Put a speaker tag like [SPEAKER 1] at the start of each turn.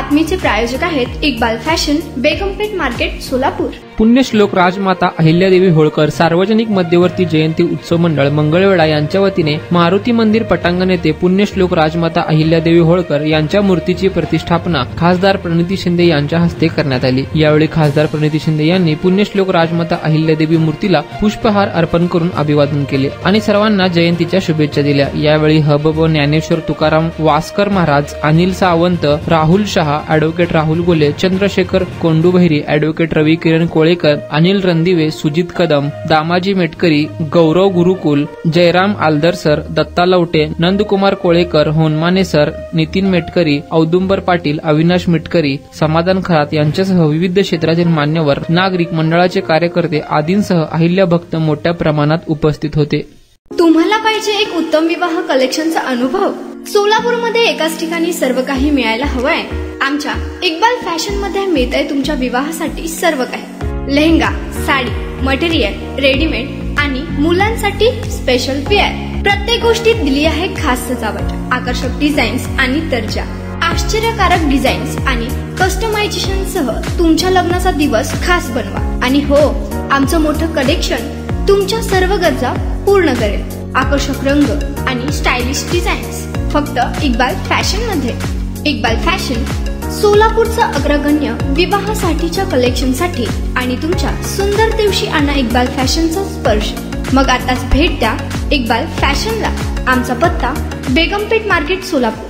[SPEAKER 1] बातमीचे प्रायोजक आहेत Iqbal fashion, बेगमपेठ market, Solapur.
[SPEAKER 2] पुण्यश्लोक राजमाता अहिल्यादेवी होळकर सार्वजनिक मध्यवर्ती जयंती उत्सव मंडळ मंगळवेढा यांच्या वतीने मारुती मंदिर पटांगण येथे पुण्यश्लोक राजमाता अहिल्यादेवी होळकर यांच्या मूर्तीची प्रतिष्ठापना खासदार प्रणिती शिंदे यांच्या हस्ते करण्यात आली। यावेळी खासदार प्रणिती शिंदे यांनी पुण्यश्लोक राजमाता अहिल्यादेवी मूर्तीला पुष्पहार अर्पण करून अभिवादन केले आणि सर्वांना जयंतीच्या शुभेच्छा दिल्या। यावेळी हबब ज्ञानेश्वर तुकाराम वास्कर महाराज, अनिल सावंत, राहुल शहा, ॲडव्होकेट राहुल गोले, चंद्रशेखर कोंडूबहिरी, ॲडव्होकेट रवी किरण कोळेकर, अनिल रणदिवे, सुजित कदम, दामाजी मेटकरी, गौरव गुरुकुल, जयराम आलदरसर, दत्ता लवटे, नंदकुमार कोळेकर, होनमाने सर, नितीन मेटकरी, औदुंबर पाटील, अविनाश मेटकरी, समाधान खरात यांच्यासह विविध क्षेत्रातील मान्यवर, नागरिक मंडळाचे कार्यकर्ते आदींसह अहिल्या भक्त मोठ्या प्रमाणात उपस्थित होते।
[SPEAKER 1] तुम्हाला पाहिजे एक उत्तम विवाह कलेक्शनचा अनुभव? सोलापूरमध्ये एकाच ठिकाणी सर्व काही मिळायला हवंय? आमच्या इक्बाल फॅशन मध्ये मिळतंय तुमच्या विवाहासाठी सर्व काही। लेहंगा, साडी, मटेरियल, रेडीमेड आणि मुलांसाठी स्पेशल वेअर। प्रत्येक गोष्टीत दिली आहे खास सजावट, आकर्षक डिझाईन्स आणि दर्जा, आश्चर्यकारक डिझाईन्स आणि कस्टमायझेशन सह तुमच्या लग्नाचा दिवस खास बनवा। आणि हो, आमचं मोठं कलेक्शन तुमच्या सर्व गरजा पूर्ण करेल। आकर्षक रंग आणि स्टायलिश डिझाईन्स फक्त इक्बाल फॅशन मध्ये। इक्बाल फॅशन सोलापूरचा अग्रगण्य विवाहासाठीच्या कलेक्शनसाठी आणि तुमच्या सुंदर दिवशी आणा इक्बाल फॅशनचा स्पर्श। मग आताच भेट द्या इक्बाल फॅशनला। आमचा पत्ता बेगमपेठ मार्केट, सोलापूर।